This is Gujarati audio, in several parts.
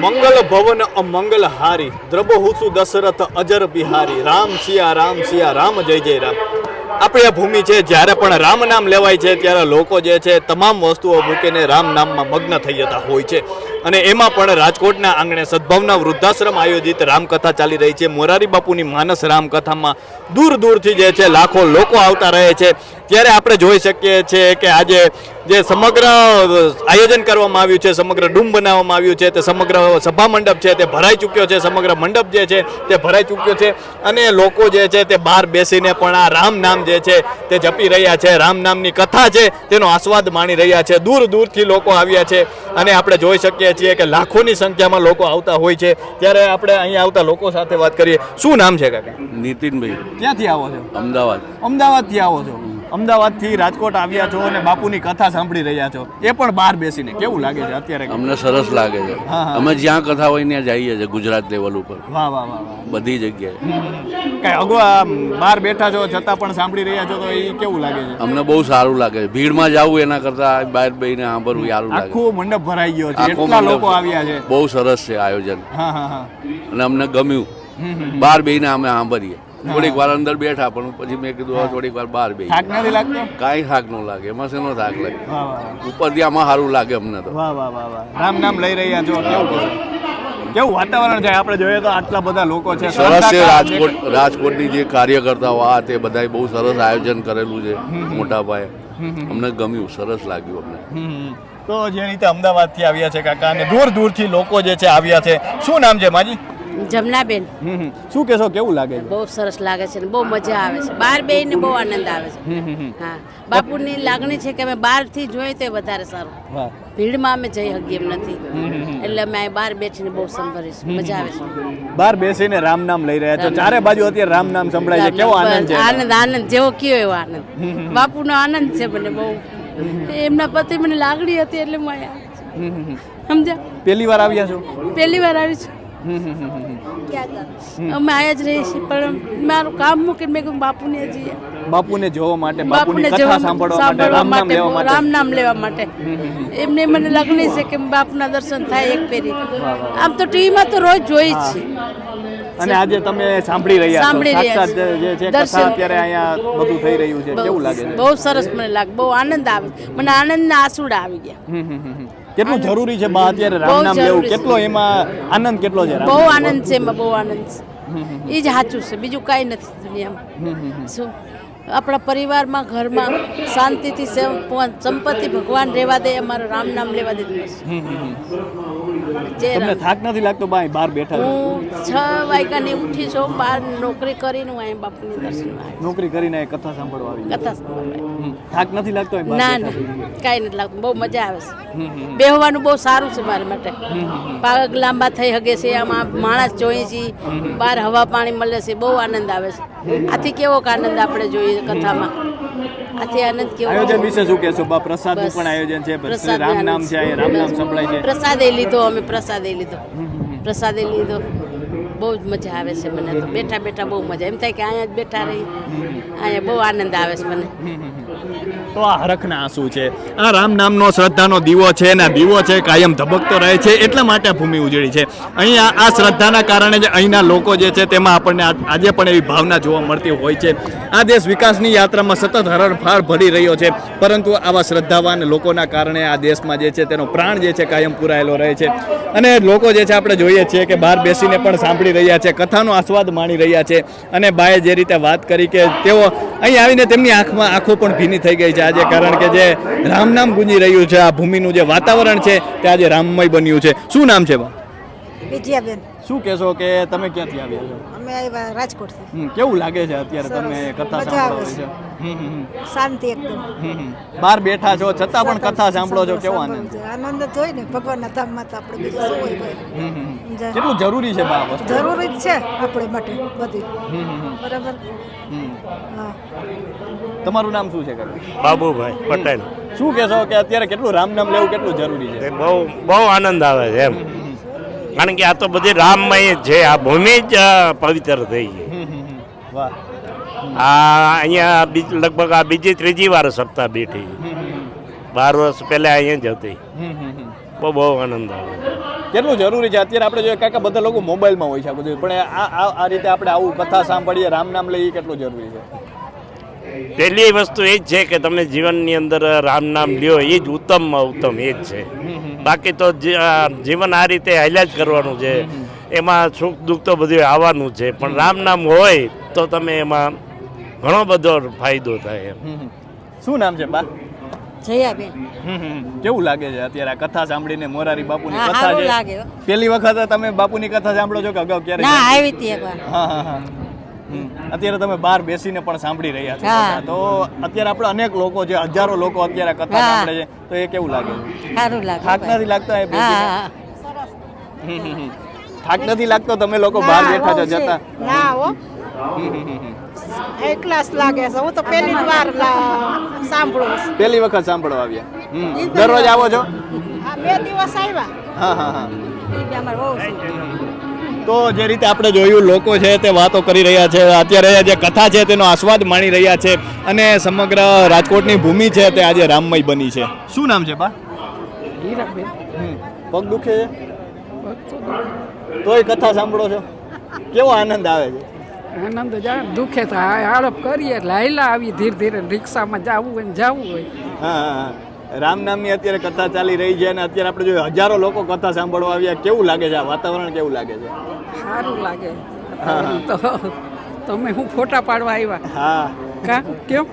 મંગલ ભવન અમંગલ હારી દ્રબહુસુ દશરથ અજર બિહારી રામ સિયા રામ જય જય રામ. આપણી આ ભૂમિ છે, જ્યારે પણ રામ નામ લેવાય છે ત્યારે લોકો જે છે તમામ વસ્તુઓ મૂકીને રામ નામમાં મગ્ન થઈ જતા હોય છે. અને એમાં પણ રાજકોટના આંગણે સદભાવના વૃદ્ધાશ્રમ આયોજિત રામકથા ચાલી રહી છે. મોરારી બાપુની માનસ રામકથામાં દૂર દૂરથી જે છે લાખો લોકો આવતા રહે છે. ત્યારે આપણે જોઈ શકીએ છીએ કે આજે જે સમગ્ર આયોજન કરવામાં આવ્યું છે, સમગ્ર ડૂમ બનાવવામાં આવ્યું છે, તે સમગ્ર સભા મંડપ છે તે ભરાઈ ચૂક્યો છે, સમગ્ર મંડપ જે છે તે ભરાઈ ચૂક્યો છે. અને લોકો જે છે તે બહાર બેસીને પણ આ રામ નામ જે છે તે જપી રહ્યા છે, રામ નામની કથા છે તેનો આસ્વાદ માણી રહ્યા છે. દૂર દૂરથી લોકો આવ્યા છે અને આપણે જોઈ શકીએ છીએ કે લાખોની સંખ્યામાં લોકો આવતા હોય છે. ત્યારે આપણે અહીંયા આવતા લોકો સાથે વાત કરીએ. શું નામ છે કાકા? નીતિનભાઈ. ક્યાંથી આવો છો? અમદાવાદ. અમદાવાદથી આવો છો? અમદાવાદથી રાજકોટ આવ્યા છો અને બાપુની કથા સાંભળી રહ્યા છો, એ પણ બહાર બેસીને. કેવું લાગે છે અત્યારે? અમને સરસ લાગે છે. અમે જ્યાં કથા હોય ત્યાં જઈએ છીએ ગુજરાત લેવલ ઉપર. વાહ વાહ વાહ વાહ. બધી જગ્યાએ. કઈ અગવા બહાર બેઠા છો છતાં પણ સાંભળી રહ્યા છો તો એ કેવું લાગે છે? અમને બહુ સારું લાગે છે. ભીડમાં જવું એના કરતા બહાર બેહીને સાંભળવું સારું લાગે. આખું મંડપ ભરાઈ ગયો છે, એટલા લોકો આવ્યા છે. બહુ સરસ છે આયોજન. હા હા હા. અને અમને ગમ્યું. બહાર બેહીને અમે સાંભળીએ. થોડીક વાર અંદર બેઠા પણ પછી મેં કીધું થોડીક વાર બહાર બેસી. થાક નથી લાગતો? કાંઈ થાક ન લાગે. એમાં શેનો થાક લાગે? વાહ વાહ. ઉપરથી આમાં સારું લાગે અમને તો. વાહ વાહ વાહ વાહ. રામ નામ લઈ રહ્યા છો, કેવું કેવું વાતાવરણ છે? આપણે જોઈએ તો આટલા બધા લોકો છે. સરસ છે. રાજકોટની જે કાર્યકર્તાઓ આ તે બધા બહુ સરસ આયોજન કરેલું છે મોટા પાયે. અમને ગમ્યું, સરસ લાગ્યું અમને. તો જે રીતે અમદાવાદથી આવ્યા છે કાકા અને દૂર દૂરથી લોકો જે છે આવ્યા છે. શું નામ છે માજી? જમનાબેન. શું કહેશો, કેવું લાગે છે? બહુ સરસ લાગે છે, બહુ મજા આવે છે. બહાર બેહીને બહુ આનંદ આવે છે. હા, બાપુની લાગણી છે કે અમે બહારથી જોઈએ તો વધારે સારું. ભીડમાં અમે જઈ શકીએ એમ નથી, એટલે અમે બહાર બેસીને બહુ સંભળીશું, મજા આવે છે. બહાર બેસીને રામ નામ લઈ રહ્યા છો, ચારે બાજુ અત્યારે રામ નામ સંભળાય છે. કેવો આનંદ છે? આનંદ જેવો કયો એવો આનંદ. બાપુનો આનંદ છે મને બહુ. એમના પતિ મને લાગણી હતી એટલે હું આવ્યા. સમજ્યા? પહેલી વાર આવ્યા છો? પહેલી વાર આવી છું. અમે આયા જ રહીએ છીએ, પણ મારું કામ મૂકીને મેં કહ્યું બાપુને જઈએ. બાપુને જોવા માટે, બાપુની કથા સાંભળવા માટે, રામ નામ લેવા માટે. એમને મને લાગણી છે કે બાપના દર્શન થાય એક ફેરી. આમ તો ટીવીમાં તો રોજ જોઈ જ છે. અને આજે તમે સાંભળી રહ્યા છો, સાક્ષાત જે છે કથા અત્યારે અહીંયા બધું થઈ રહ્યું છે. કેવું લાગે છે? બહુ સરસ મને લાગે, બહુ આનંદ આવે. મને આનંદના આંસુડા આવી ગયા. કેટલું જરૂરી છે બા અત્યારે રામ નામ લેવું? કેટલો એમાં આનંદ કેટલો છે? બહુ આનંદ છે એમાં, બહુ આનંદ છે. એ જ સાચું છે, બીજું કાંઈ નથી દુનિયામાં. શું આપણા પરિવારમાં, ઘરમાં શાંતિથી સંપત્તિ ભગવાન રહેવા દે, અમારું રામ નામ લેવા દે. તમને થાક નથી લાગતો બા બહાર બેઠા? હું 6 વાગ્યાની ઉઠી છું, બહાર નોકરી કરીને અહીં બાપુની દર્શન નોકરી કરીને કથા સાંભળવા આવી. કથા સાંભળવા. થાક નથી લાગતો? ના ના, કાંઈ નથી લાગતું. બહુ મજા આવે છે. બેહવાનું બહુ સારું છે મારા માટે. પગ લાંબા થઈ શકે છે, આમાં માણસ જોઈએ છીએ, બહાર હવા પાણી મળે છે, બહુ આનંદ આવે છે. આથી કેવો આનંદ આપણે જોઈએ કથામાં. આથી આનંદ કેવો. આયોજન વિશે શું કહેશો બા? પ્રસાદનું પણ આયોજન છે, રામ નામ છે, રામ નામ સંભળાય છે. પ્રસાદે લીધો, અમે પ્રસાદે લીધો. બહુ જ મજા આવે છે મને તો. બેઠા બેઠા બહુ મજા, એમ થાય કે અહીંયા જ બેઠા રહી. અહીંયા બહુ આનંદ આવે છે મને. તો આ હરખના આંસુ છે. આ રામ નામનો શ્રદ્ધાનો દીવો છે, અને દીવો છે કાયમ ધબકતો રહે છે. એટલા માટે ભૂમિ ઉજળી છે. અહીંયા આ શ્રદ્ધાના કારણે જ અહીંના લોકો જે છે તેમાં આપણને આજે પણ એવી ભાવના જોવા મળતી હોય છે. આ દેશ વિકાસની યાત્રામાં સતત હરણફાળ ભરી રહ્યો છે, પરંતુ આવા શ્રદ્ધાવાન લોકોના કારણે આ દેશમાં જે છે તેનો પ્રાણ જે છે કાયમ પૂરાયેલો રહે છે. અને લોકો જે છે આપણે જોઈએ છીએ કે બહાર બેસીને પણ સાંભળી રહ્યા છે, કથાનો આસ્વાદ માણી રહ્યા છે. અને બાએ જે રીતે વાત કરી કે તેઓ અહીં આવીને તેમની આંખો પણ ભીની થઈ ગઈ છે આજે, કારણ કે જે રામ નામ ગુંજી રહ્યું છે, આ ભૂમિનું જે વાતાવરણ છે તે આજે રામમય બન્યું છે. શું નામ છે બા? વિજયાબેન. શું કહેશો કે તમે ક્યાંથી આવ્યા છો? અમે આવ્યા રાજકોટથી. કેવું લાગે છે અત્યારે તમે કથા સાંભળો છો? શાંતિ એકદમ. બહાર બેઠા છો છતાં પણ કથા સાંભળો છો, કેવો આનંદ? આનંદ જ હોય ને, ભગવાનના ધામમાં તો આપણે બીજું શું હોય? કેટલું જરૂરી છે બા વસ્તુ? જરૂરી જ છે આપણે માટે બધી. બરાબર. હા. તમારું નામ શું છે? બાબુભાઈ પટેલ. શું કહેશો કે અત્યારે કેટલું રામ નામ લેવું કેટલું જરૂરી છે? બહુ આનંદ આવે છે એમ, કારણ કે આ તો બધી રામમય છે. આ ભૂમિ જ પવિત્ર થઈ ગઈ. વાહ. આ અહીંયા લગભગ આ બીજી ત્રીજી વાર સપ્તાહ બેઠી. 12 વર્ષ પહેલા અહીંયા જ હતી. બહુ આનંદ આવે. કેટલું જરૂરી છે અત્યારે આપણે જોઈએ કાકા બધા લોકો મોબાઈલમાં હોય છે આ બધું, પણ આ રીતે આપણે આવું કથા સાંભળીએ, રામ નામ લઈએ, કેટલું જરૂરી છે? પહેલી વસ્તુ એ જ છે કે તમે જીવનની અંદર રામ નામ લ્યો, એ જ ઉત્તમમાં ઉત્તમ એ જ છે. બાકી તો જીવન આ રીતે હાલ્યા જ કરવાનું છે, એમાં સુખ દુઃખ તો બધું આવવાનું છે, પણ રામ નામ હોય તો તમે એમાં ઘણો બધો ફાયદો થાય એમ. શું નામ છે બા? જયાબેન. કેવું લાગે છે અત્યારે આ કથા સાંભળીને? મોરારી બાપુની હા, કથા સારું છે. લાગે હો. પહેલી વખત તમે બાપુની કથા સાંભળો છો કે અગાઉ ક્યારે? ના, આવી હતી એકવાર. હા હા હા. અત્યારે તમે બહાર બેસીને પણ સાંભળી રહ્યા છો હા. કથા. તો અત્યારે આપણે અનેક લોકો છે, હજારો લોકો અત્યારે કથા હા. સાંભળે છે, તો એ કેવું લાગે છે? સારું લાગે. થાક નથી લાગતો એ હા, બેસીને? હા. થાક નથી લાગતો? તમે લોકો બહાર બેઠા છો જતા? ના હો, એકલા જ લાગે છે. હું તો પહેલી જ વાર સાંભળું છું. પહેલી વખત સાંભળવા આવ્યા? દરરોજ આવો છો? આ 2 દિવસ આવ્યા. હા હા હા. ઈ બી અમારે બહુ છે. તો જે રીતે આપણે જોયું, લોકો છે તે વાતો કરી રહ્યા છે, અત્યારે જે કથા છે તેનો આસ્વાદ માણી રહ્યા છે, અને સમગ્ર રાજકોટની ભૂમિ છે તે આજે રામમય બની છે. શું નામ છે બા? હીરાબેન. પગ દુખે છે તોય કથા સાંભળો છો? કેવો આનંદ આવે છે? આનંદ જાય, દુખે તો આળપ કરીએ એટલે હાઈલા આવી ધીરે ધીરે રિક્ષામાં જવું હોય ને જવું હોય. હા હા હા. રામ નામની અત્યારે કથા ચાલી રહી છે, અને અત્યારે આપણે જોઈએ હજારો લોકો કથા સાંભળવા આવ્યા. કેવું લાગે છે આ વાતાવરણ? કેવું લાગે છે? સારું લાગે. તો તમે હું ફોટા પાડવા આવ્યા હા, કા કેમ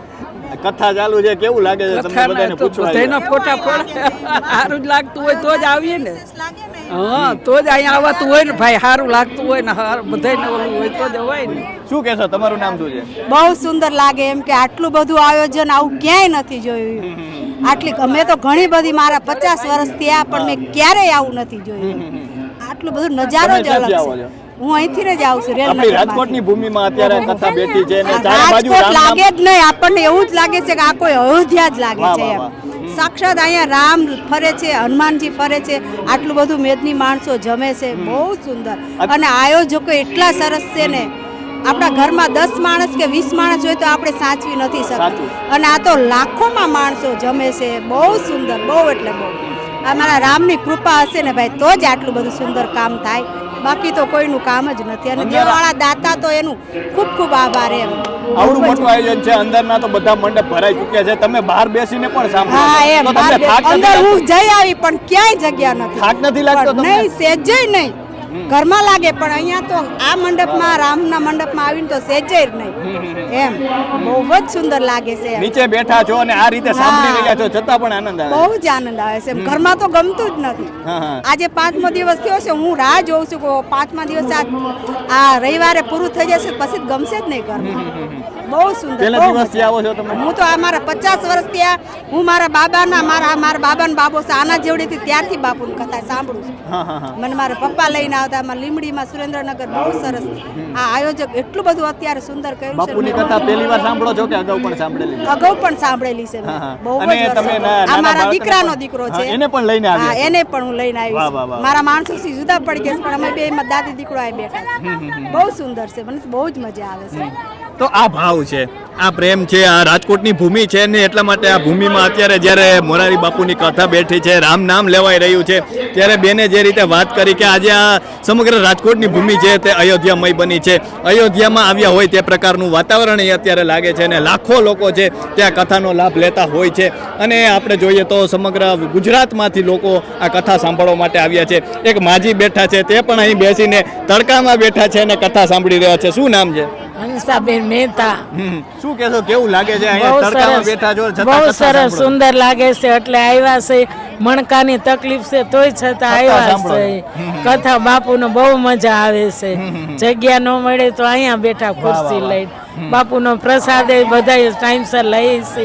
કથા ચાલુ છે, કેવું લાગે છે તમને? બધાને પૂછવા બધાના ફોટા પડે. સારું જ લાગતું હોય તો જ આવીએ ને. હા, તો જ અહીંયા આવતું હોય ને ભાઈ. સારું લાગતું હોય ને બધાને ઓલું હોય તો જ હોય ને. શું કહેશો? તમારું નામ શું છે? બહુ સુંદર લાગે એમ કે આટલું બધું આયોજન આવું ક્યાંય નથી જોયું. આટલી અમે તો ઘણી બધી મારા 50 વર્ષ થયા પણ મેં ક્યારેય આવું નથી જોયું. આટલું બધું નજારો જ અલગ છે. હું અહીંથી જ આવું છું આપણી રાજકોટની ભૂમિમાં અત્યારે કથા બેઠી છે, ને ચારે બાજુ રાજકોટ રામ લાગે નામ. જ નહીં, આપણને એવું જ લાગે છે કે આ કોઈ અયોધ્યા જ લાગે વાહ, છે વાહ, એમ. સાક્ષાત અહીંયા રામ ફરે છે, હનુમાનજી ફરે છે, આટલું બધું મેદની માણસો જમે છે, બહુ સુંદર. અને આયોજકો એટલા સરસ છે ને, આપણા ઘરમાં 10 માણસ કે 20 માણસ હોય તો આપણે સાચવી નથી શકતા, સાચું. અને આ તો લાખોમાં માણસો જમે છે. બહુ સુંદર, બહુ એટલે બહુ. અમારા રામની કૃપા હશે ને ભાઈ તો જ આટલું બધું સુંદર કામ થાય, બાકી તો કોઈનું કામ જ નથી. અને દેવાળા દાતા તો એનું ખૂબ ખૂબ આભાર એમ. આવડું મોટું આયોજન છે, અંદરના તો બધા મંડપ ભરાઈ ચૂક્યા છે, તમે બહાર બેસીને પણ સાંભળો હા છો. એમ તો તમને થાક નથી અંદર હું લાગતો? જઈ આવી પણ ક્યાંય જગ્યા નથી. થાક નથી લાગતો પણ તમને? નહીં, સેજે નહીં. ઘરમાં લાગે પણ અહીંયા તો આ મંડપમાં, રામના મંડપમાં આવીને તો સેજે નહીં એમ. બહુ જ સુંદર લાગે છે એમ. નીચે બેઠા છો અને આ રીતે સાંભળી રહ્યા છો, છતાં પણ આનંદ આવે. બહુ જ આનંદ આવે છે એમ. ઘરમાં તો ગમતું જ નથી. હા હા. આજે 5મો દિવસ થયો છે, હું રાહ જોઉં છું કે 5મા દિવસે આ રવિવારે પૂરું થઈ જશે પછી ગમશે જ નહીં ઘરમાં. બહુ સુંદર. પહેલા બહુ દિવસથી મજા. આવો છો તમે? હું તો આ મારા 50 વર્ષ થયા, હું મારા બાબાના મારા બાબાના બાબો છે આના જેવડીથી ત્યારથી બાપુની કથા સાંભળું છું. હા હા હા. મને મારા પપ્પા લઈને આવતા, મારા લીમડીમાં સુરેન્દ્રનગર. બહુ સરસ આ આયોજક એટલું બધું અત્યારે સુંદર કર્યું છે. બાપુની કથા પહેલી વાર સાંભળો છો કે અગાઉ પણ સાંભળેલી? અગાઉ પણ સાંભળેલી છે મેં. હા, હા. બહુ અને જ વર્ષો. તમે આ નાના મારા બાળકોને દીકરાનો પણ- દીકરો હા, છે. એને પણ લઈને આવ્યા હા, છો? એને પણ હું લઈને આવી વાહ, વાહ, વાહ. છું. મારા માણસો જુદા પડી ગયા છે પણ અમે બે એમાં દાદી દીકરો આવી બેઠા છે. બહુ સુંદર છે, મને તો બહુ જ મજા આવે છે. તો આ ભાવ છે, આ પ્રેમ છે, આ રાજકોટની ભૂમિ છે ને, એટલા માટે આ ભૂમિમાં અત્યારે જ્યારે મોરારી બાપુની કથા બેઠી છે, રામ નામ લેવાઈ રહ્યું છે, ત્યારે બેને જે રીતે વાત કરી કે આજે આ સમગ્ર રાજકોટની ભૂમિ છે તે અયોધ્યામય બની છે, અયોધ્યામાં આવ્યા હોય તે પ્રકારનું વાતાવરણ અહીં અત્યારે લાગે છે, અને લાખો લોકો છે ત્યાં કથાનો લાભ લેતા હોય છે. અને આપણે જોઈએ તો સમગ્ર ગુજરાતમાંથી લોકો આ કથા સાંભળવા માટે આવ્યા છે. એક માજી બેઠા છે, તે પણ અહીં બેસીને તડકામાં બેઠા છે અને કથા સાંભળી રહ્યા છે. શું નામ છે? હંસાબેન મહેતા. શું કહેશો? કેવું લાગે છે અહીંયા તડકામાં બેઠા છો છતાં બહુ કથા સરસ સાંભળો? સુંદર લાગે છે, એટલે આવ્યા છે. મણકાની તકલીફ છે તોય છતાં આવ્યા સાંભળો. છે. કથા બાપુનો બહુ મજા આવે છે. જગ્યા ન મળે તો અહીંયા બેઠા ખુરશી લઈને. બાપુનો પ્રસાદ એ બધા ટાઈમસર લઈ છે.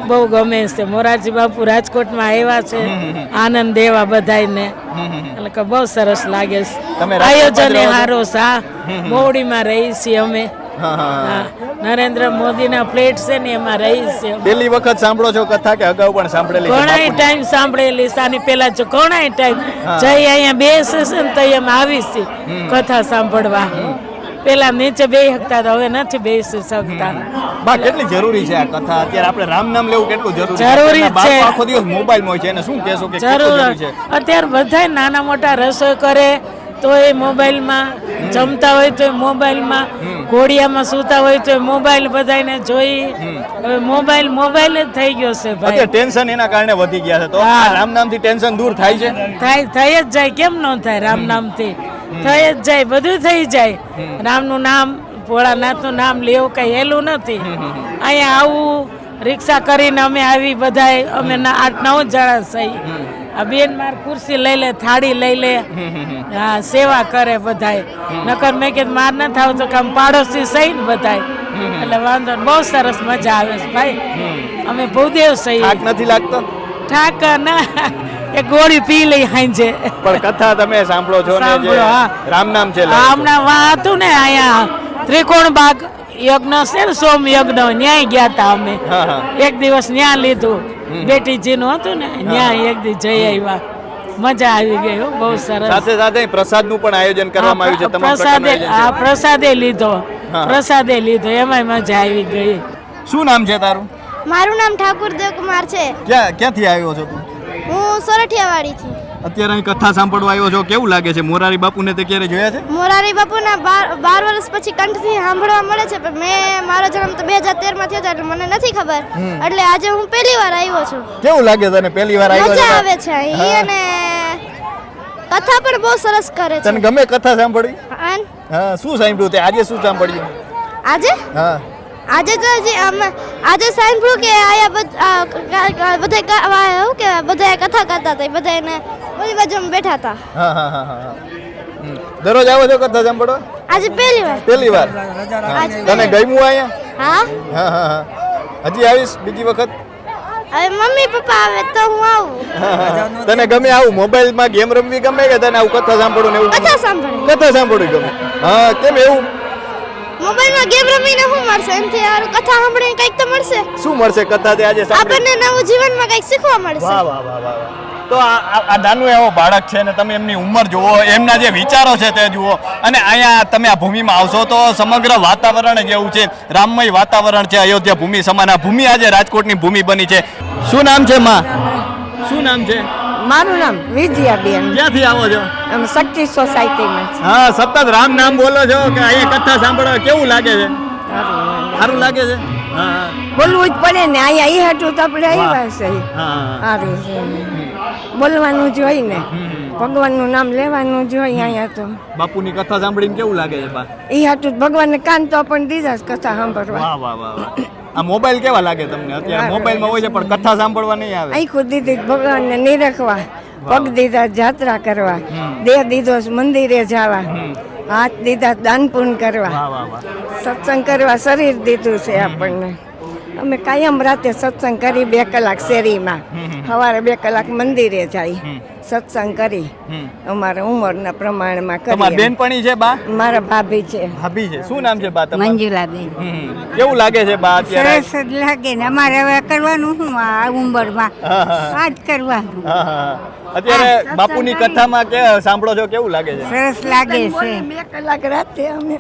બહુ ગમે છે. મોરારજી બાપુ રાજકોટમાં આવ્યા છે, આનંદ દેવા બધાને, એટલે કે બહુ સરસ લાગે તમે છે. રાજકોટમાં જ આયોજન રહો છો? હારો સા મોવડીમાં રહી છીએ અમે. હા, નરેન્દ્ર મોદીના પ્લેટ છે ને એમાં રહી છે. પહેલી વખત સાંભળો છો કથા કે અગાઉ પણ સાંભળેલી છે? ઘણા બાપુની? ટાઈમ સાંભળેલી સાની પેલા જો ઘણા ટાઈમ જઈ અહીંયા બેસે છે ને તો એમ આવી છે કથા સાંભળવા. પેલા નીચે બેસી શકતા હતા, હવે નથી બેસી શકતા. બા કેટલી જરૂરી છે આ કથા? અત્યારે આપણે રામ નામ લેવું કેટલું જરૂરી જરૂરી છે? બાળકો છે. આખો દિવસ મોબાઈલ માં હોય છે, એને શું કહેશો કે કેટલું જરૂર જરૂરી છે? અત્યારે બધા નાના મોટા રસોઈ કરે તો એ મોબાઈલમાં, જમતા હોય તો મોબાઈલમાં, ઘોડિયામાં સૂતા હોય તો મોબાઈલ બધાને જોઈ. હવે મોબાઈલ જ થઈ ગયો છે ભાઈ. અત્યારે ટેન્શન એના કારણે વધી ગયા છે, તો હા. આ રામ નામથી ટેન્શન દૂર થાય છે? થઈ જ જાય, કેમ ન થાય? રામ નામથી થઈ જ જાય, બધું થઈ જાય. રામનું નામ, ભોળાનાથનું નામ લેવું કઈ હેલું નથી. અહીંયા આવું રિક્ષા કરીને અમે આવી બધાય, અમે 8-9 જણા સહી. આ બેન માર ખુરશી લઈ લે, થાળી લઈ લે, હા સેવા કરે બધાય. નકર મેં કીધું માર ન થાવ તો કામ પાડોશી સહી ને બધાય, એટલે વાંધો નહીં. બહુ સરસ મજા આવે છે ભાઈ. અમે ભૂદેવ સહી. થાક નથી લાગતો? ઠાક ના, એ ગોળી પી લઈ હાંજે. પણ કથા તમે સાંભળો છો ને, જે સાંભળો, હા. રામ નામ છે હમણાં વા હતું ને અહીંયા ત્રિકોણ બાગ યજ્ઞ છે ને, સોમ યજ્ઞ, ન્યાય ગયા હતા અમે. હા, હા. એક દિવસ ન્યા લીધું, બેટીજીનું હતું ને, ન્યા એક દિવસ જઈ આવ્યા. મજા આવી ગઈ હો, બહુ સરસ. સાથે સાથે પ્રસાદનું પણ આયોજન કરવામાં આવ્યું છે. તમામ પ્રકારનું આયોજન છે. પ્રસાદે લીધો, હા. પ્રસાદે લીધો, એમાંય મજા આવી ગઈ. શું નામ છે તારું? મારું નામ ઠાકુર દેવકુમાર છે. ક્યાંથી આવ્યો છો તું? હું સોરઠિયાવાડીથી. અત્યારે અહીં કથા સાંભળવા આવ્યો છો, કેવું લાગે છે? મોરારી બાપુને તે ક્યારે જોયા છે? મોરારી બાપુના 12 વર્ષ પછી કંઠથી સાંભળવા મળે છે, પણ મેં મારો જન્મ તો 2013 માં થયો હતો, એટલે મને નથી ખબર. એટલે આજે હું પહેલી વાર આવ્યો છું. કેવું લાગે તને પહેલી વાર આવ્યો? મજા આવે છે અહીં, અને કથા પણ બહુ સરસ કરે છે. તને ગમે કથા સાંભળવી? અન હા, શું સાંભળ્યું તે? આજે શું સાંભળ્યું? આજે હા, આજે તો આજે સાંભળ્યું કે આયા બધા કથા કરતા હતા, બધાને ઓલી બાજુમાં બેઠા હતા. હા, હા, હા, હા. દરરોજ આવો છો કથા સાંભળવા? આજે પહેલી વાર. પહેલી વાર. આજે તને ગમ્યું અહીંયા? હા, હા, હા, હા. હજી આવીશ બીજી વખત? હવે મમ્મી પપ્પા આવે તો હું આવું. હા, હા. તને ગમે આવું મોબાઈલમાં ગેમ રમવી ગમે કે તને આવું કથા સાંભળવું ને એવું? કથા સાંભળવી. કથા સાંભળવી ગમે. હા, કેમ એવું? મોબાઈલમાં ગેમ રમીને શું મળશે? એમથી યાર કથા સાંભળીને કંઈક તો મળશે. શું મળશે કથાથી આજે સાંભળી? આપણને નવું જીવનમાં કંઈક શીખવા મળશે. વાહ વાહ વાહ વાહ વાહ. તો આ નાનું એવો બાળક છે ને, તમે એમની ઉંમર જુઓ, એમના જે વિચારો છે તે જુઓ, અને અહીંયા તમે આ ભૂમિમાં આવશો તો સમગ્ર વાતાવરણ જ એવું છે, રામમય વાતાવરણ છે. અયોધ્યા ભૂમિ સમાન આ ભૂમિ આજે રાજકોટની ભૂમિ બની છે. શું નામ છે માં? શું નામ છે? મારું નામ વિજયાબેન. ક્યાંથી આવો છો? અમે શક્તિ સોસાયટીમાં હા, સતત રામ નામ બોલો છો કે અહીંયા કથા સાંભળવા કેવું લાગે છે? સારું લાગે છે? હા, બોલવું જ પડે ને, અહીંયા એ હાટું તો આપણે આવ્યા છે. હા. સારું છે, બોલવાનું જ હોય ને, ભગવાનનું નામ લેવાનું જ હોય. અહીંયા તો બાપુની કથા સાંભળીને કેવું લાગે છે બા? એ હાટું ભગવાનને કાન તો પણ દીધા જ કથા સાંભળવા. વાહ વાહ વાહ વાહ. આ મોબાઈલ કેવા લાગે તમને? અત્યારે મોબાઈલમાં હોય છે પણ કથા સાંભળવા નહીં આવે. આખું દીધી ભગવાનને નિરખવા, પગ દીધા જાત્રા કરવા, દેહ દીધો મંદિરે જવા, હાથ દીધા દાન પુણ્ય કરવા, વાહ વાહ વાહ. સત્સંગ કરવા શરીર દીધું છે આપણને. અમે કાયમ રાતે સત્સંગ કરી 2 કલાક શેરીમાં, સવારે 2 કલાક મંદિરે જાય, સત્સંગ કરી અમારા ઉંમરના પ્રમાણમાં તમારી કરીએ. બેનપણી છે બા? મારા ભાભી છે. ભાભી છે. શું નામ છે બા તમારું? મંજુલાબેન. કેવું લાગે છે બા અત્યારે? સરસ જ લાગે ને. અમારે હવે કરવાનું શું આ ઉંમરમાં? હા, હા, આ જ કરવાનું. હા, હા. અત્યારે બાપુની કથામાં કે સાંભળો છો, કેવું લાગે છે? સરસ લાગે છે. 2 કલાક રાતે અમે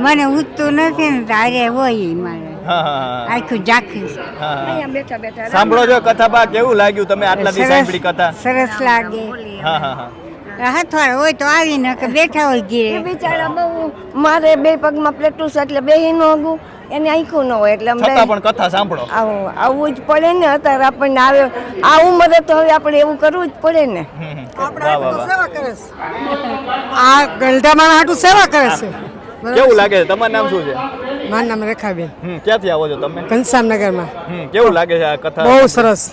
મને ઉઠતું નથી ને, તારે હોય મારે હા, હા, હા. આખું ઝાંખી. હા. અહીંયા બેઠા બેઠા સાંભળો છો કથા બા? કેવું લાગ્યું? તમે આટલા દિવસ સાંભળી કથા? સરસ લાગે. હા, હા, હા. હથવાડ હોય તો આવીને કે બેઠા હોય એ ઘીરે. બિચારા બહુ, મારે 2 પગમાં પ્લેટું છે એટલે બેહી ન હોગું, એને આંખું ન હોય એટલે છતાં પણ કથા સાંભળો. આવવું જ પડે ને. અત્યારે આપણને આવે આ ઉંમરે તો હવે આપણે એવું કરવું જ પડે ને. વાહ વાહ વાહ. આ ગલધામાં હાટું સેવા કરે છે. કેવું લાગે છે? તમારું નામ શું છે? મારું નામ રેખાબેન, ક્યાંથી આવો છો તમે? ઘનશ્યામનગરમાં. કેવું લાગે છે આ કથા? બહુ સરસ.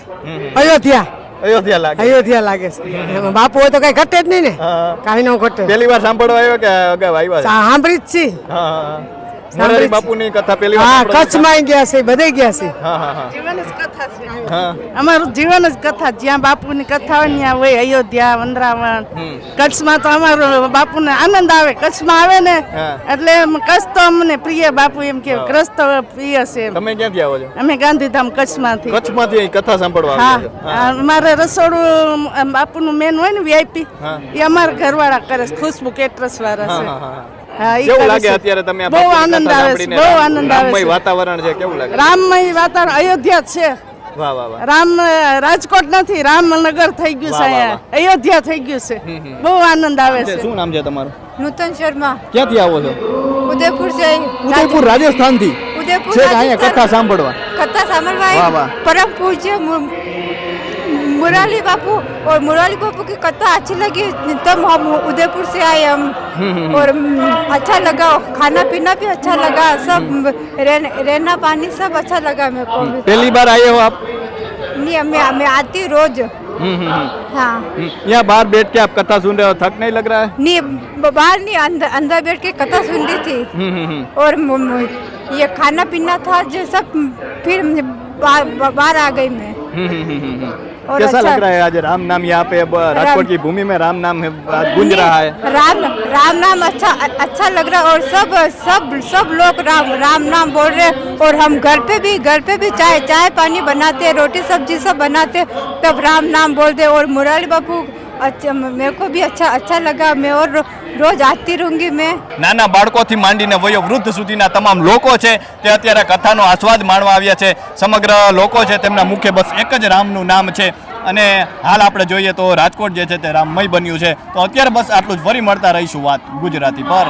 અયોધ્યા અયોધ્યા લાગે? અયોધ્યા લાગે છે. એમાં બાપુ હોય તો કઈ ઘટે જ નહીં ને, હા. કાંઈ ન ઘટે. પહેલી વાર સાંભળવા આવ્યો કે અગાઉ આવ્યા છે? સાંભળી જ છે. હા, હા, હા. મોરારી બાપુની કથા પહેલી વાર હા, સાંભળવા કચ્છમાં ગયા છે, બધે ગયા છે. હા, હા, હા. જીવન જ કથા છે. હા. અમારું જીવન જ કથા. જ્યાં બાપુની કથા હોય ત્યાં હોય. અયોધ્યા, વંદરાવન, કચ્છમાં તો અમારો બાપુને આનંદ આવે. કચ્છમાં આવે ને હા. એટલે કચ્છ તો અમને પ્રિય. બાપુ એમ કે કચ્છ તો પ્રિય છે. તમે ક્યાંથી આવો છો? અમે ગાંધીધામ કચ્છમાંથી. કચ્છમાંથી અહીં કથા સાંભળવા હા, આવ્યા છો? હા. અમારે રસોડું બાપુનું મેન હોય ને VIP, હા. એ અમારા ઘરવાળા કરે છે. ખુશ્બુ કેટરસ વાળા હા, છે. હા, હા. હા, ઈ કેવું કરે લાગે છે. અત્યારે તમે આ બહુ બાપુની આનંદ કથા આવે છે, સાંભળીને? બહુ આનંદ આવે રામમય છે. વાતાવરણ છે, કેવું લાગે? રામમય વાતાવરણ અયોધ્યા જ છે. વાહ વાહ વાહ. રામ રાજકોટ નથી, રામનગર થઈ ગયું છે, વાહ, વાહ, અહીંયા અયોધ્યા થઈ ગયું છે. બહુ આનંદ આવે છે. શું નામ છે તમારું? નૂતન શર્મા ક્યાંથી આવો છો? ઉદયપુર છે ઉદયપુર રાજસ્થાન થી ઉદયપુર છે અહીંયા કથા સાંભળવા? कथा सामलवाई वाह, वाह। परम पूज्य मुरारी बापू और मुरारी बापू की कथा अच्छी लगी तब हम उदयपुर से आए हम और अच्छा लगा खाना पीना भी अच्छा लगा सब रहना पानी सब अच्छा लगा मेरे को भी पहली बार आए हो आप? नहीं मैं आती रोज हाँ यहाँ बाहर बैठ के आप कथा सुन रहे हो, थक नहीं लग रहा है? नहीं बाहर नहीं अंदर बैठ के कथा सुन रही थी और ये खाना पीना था जो सब फिर बाहर आ गई मैं और कैसा अच्छा- लग रहा है आज राम नाम यहाँ पे अब राजकोट की भूमि में राम नाम है, आज गूंज रहा है? राम नाम अच्छा लग रहा है और सब लोग राम नाम बोल रहे हैं और हम घर पे भी चाय पानी बनाते रोटी सब्जी सब बनाते तब राम नाम बोलते और मुरारी बापू अच्छा मेरे को भी अच्छा लगा मैं और रोज आती रहूंगी मैं નાના બાળકોથી માંડીને વયો વૃદ્ધ સુધીના તમામ લોકો છે તે અત્યારે કથાનો આસ્વાદ માણવા આવ્યા છે. સમગ્ર લોકો છે તેમના મુખે બસ એક જ રામનું નામ છે અને હાલ આપણે જોઈએ તો રાજકોટ જે છે તે રામમય બન્યું છે. તો અત્યારે બસ આટલું જ, ફરી મળતા રહીશું વાત ગુજરાતી પર.